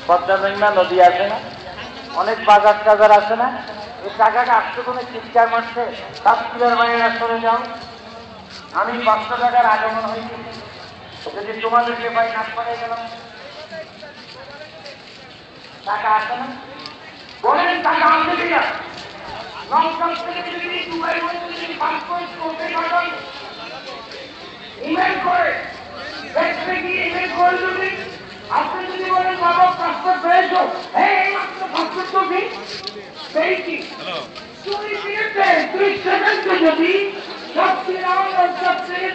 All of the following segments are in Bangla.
পদ্মা মেঘনা নদী আছে না, অনেক বাজার টাজার আছে না, এই টাকাটা আসতে কোনো চিৎকার মারছে 7 কিলোর মায়েরা সরে যাও। আমি 500 টাকার আগমন হয়েছি, যদি তোমাদেরকে পাই নাচ করে গেলাম, টাকা আসে না? বলেন টাকা আসবে কিনা? লঙ্কান থেকে যদি দুবাই যদি পাসপোর্ট করতে পারেন, ইমেল করে দেখতে গিয়ে ইমেল করে যদি আপনি যদি বলেন বাবা পাসপোর্ট পেয়েছো, এই মাত্র পাসপোর্ট তো পেয়েছি, 2 সেকেন্ডে যদি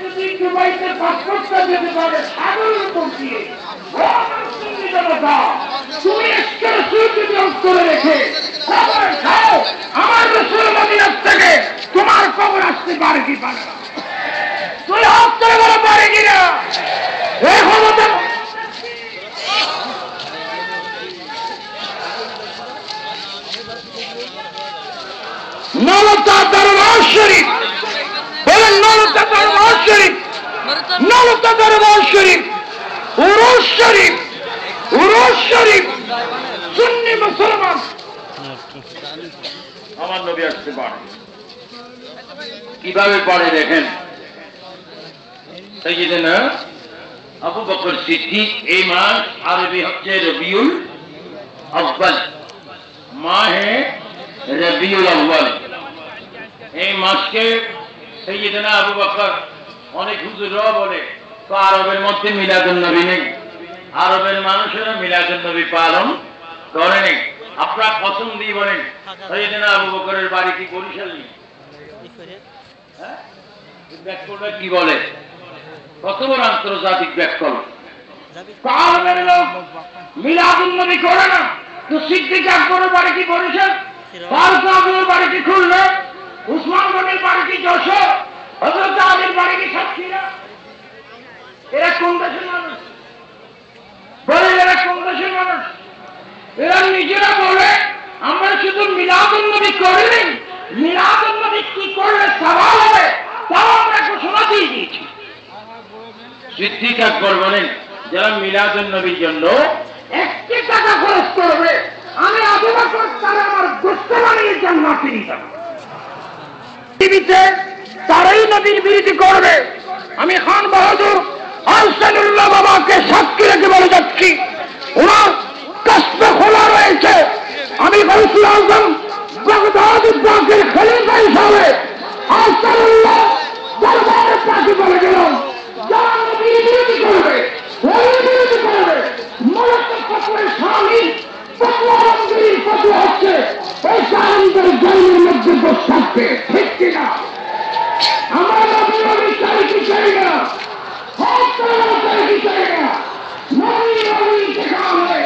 যদি দুবাইতে পাসপোর্টটা যেতে পারে সাগরের উপর দিয়ে, তুমি করে রেখে খবর খাও আমার রসুল মদিনার থেকে তোমার খবর আসতে পারে কি পারে না? তুই হাত করে বলে পারে কিনা? এই ক্ষমতা নলতা দরবার শরীফ, বলেন নলতা দরবার শরীফ, নলতা দরবার শরীফ, উরুস শরীফ, উরুস শরীফ, সুন্নি মুসলমান আমার নবী আসতে পারে। কিভাবে পারে দেখেন, সাইয়্যিদনা আবু বকর সিদ্দিক, এই মাস আরবি হচ্ছে রবিউল আউয়াল, মাহে রবিউল আউয়াল, এই মাসকে সাইয়্যিদনা আবু বকর, অনেক হুজুররা বলে তো আরবের মধ্যে মিলাদুন নবী নেই, আরবের মানুষেরা মিলাদুন নবী পালন করেনি। আপনারা কসম দিয়ে বলেন সাইয়্যিদনা আবু বকরের বাড়ি কি বরিশাল নেই? হ্যাঁ, ব্যাকরণটা কি বলে? কত বড় আন্তর্জাতিক ব্যাকরণ। আরবের লোক মিলাদুন নবী করে না, তো সিদ্দিক আকবরের বাড়ি কি বরিশাল? ফারুক আজমের বাড়ি কি খুলনা? উসমান গনির বাড়ি কি যশোর? হযরত আলীর বাড়ি কি সাতক্ষীরা? এরা কোন দেশের মানুষ? বলে এরা কোন দেশের মানুষ? এরা নিজেরা বলে আমরা শুধু মিলাদুন নবী করিনি, মিলাদুন নবী কি করলে সওয়াব হবে তাও আমরা ঘোষণা দিয়ে দিয়েছি। সিদ্দিক আকবর বলেন যারা মিলাদুন নবীর জন্য 1 টাকা খরচ করবে, আমি আবু বকর তারা আমার গোশত বানিয়ে জান্নাতে নিয়ে যাব। টিভিতে তারাই নবীর বিরোধী করবে। আমি খান বাহাদুর আহসানুল্লাহ বাবাকে সাক্ষী রেখে বলে যাচ্ছি, ওনার কাশফে খোলা রয়েছে। আমি গৌসুল আজম বাগদাদ পাকের খলিফা হিসাবে আহসানুল্লাহ দরবারে পাকে বলে গেলাম, যারা নবীর বিরোধী করবে, ওই বিরোধী করবে, মূলত ফতোয়ার স্বামী ফতোয়ার ফতোয়া হচ্ছে ওই জালিমদের জেলের মধ্যে বসে থাকবে, ঠিক কিনা? আমরা নবীর চাই কি চাই না, চাই কি চাই না, নবী নবী শেখা হবে।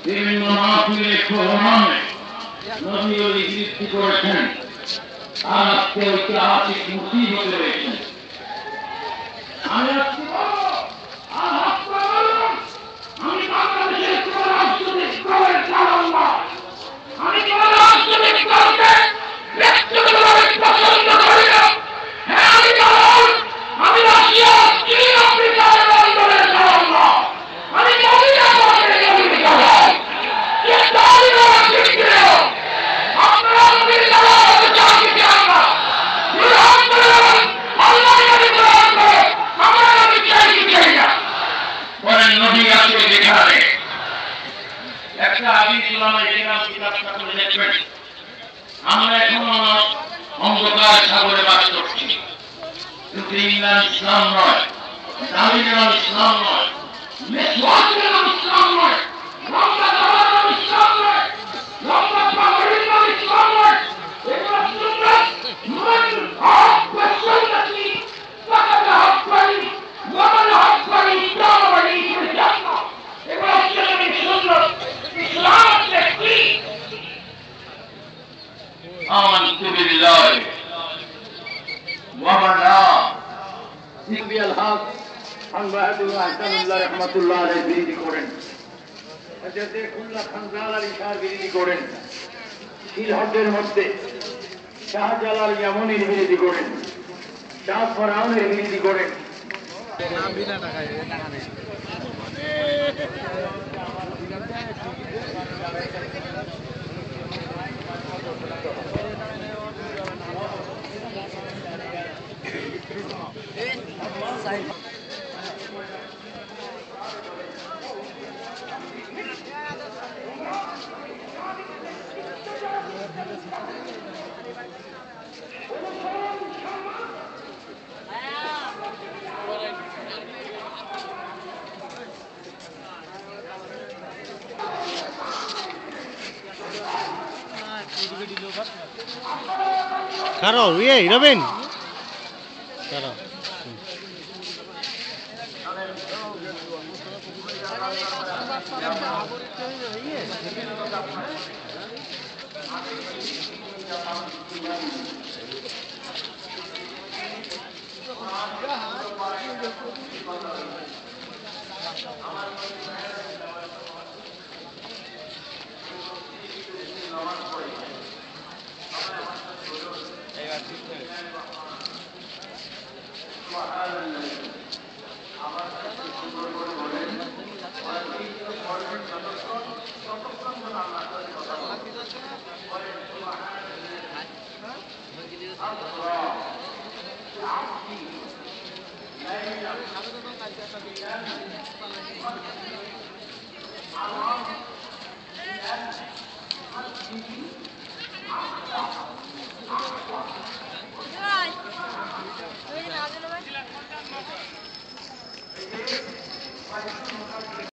বিভিন্ন মাহফিলে প্রমাণে নবী ওলি সৃষ্টি করেছেন, আর আজকে ঐতিহাসিক মুসিবতে রয়েছেন। আমি আজকে মুসলিম নাম ইসলাম নয়, দাবির নাম ইসলাম নয়, মেসওয়াকের নাম ইসলাম নয়, লম্বা দাবার নাম ইসলাম নয়, লম্বা পাগড়ির নাম ইসলাম নয়। এগুলো সুন্নাত। মান আহাব্বা সুন্নতি ফাকাদ আহাব্বানি ওয়া মান আহাব্বানি ইত্তাবানি ফিল জান্নাহ। এগুলো হচ্ছে নবীর সুন্নাত। ইসলাম কি? আমানতু বিল্লাহি ওয়া মালাইকাতিহি বিল হক আনবাতুল্লাহ তাআলা রাহমাতুল্লাহ আলাইহি বিরোধী করেন। হযরত খুল্লা খানজাল আলী শাহ বিরোধী করেন। সিলহটের মধ্যে শাহজালাল ইয়ামানির বিরোধী করেন। শাহ ফরাউনের বিরোধী করেন। নাম বিনা টাকা নেই। Karo, iya, Robin. Karo.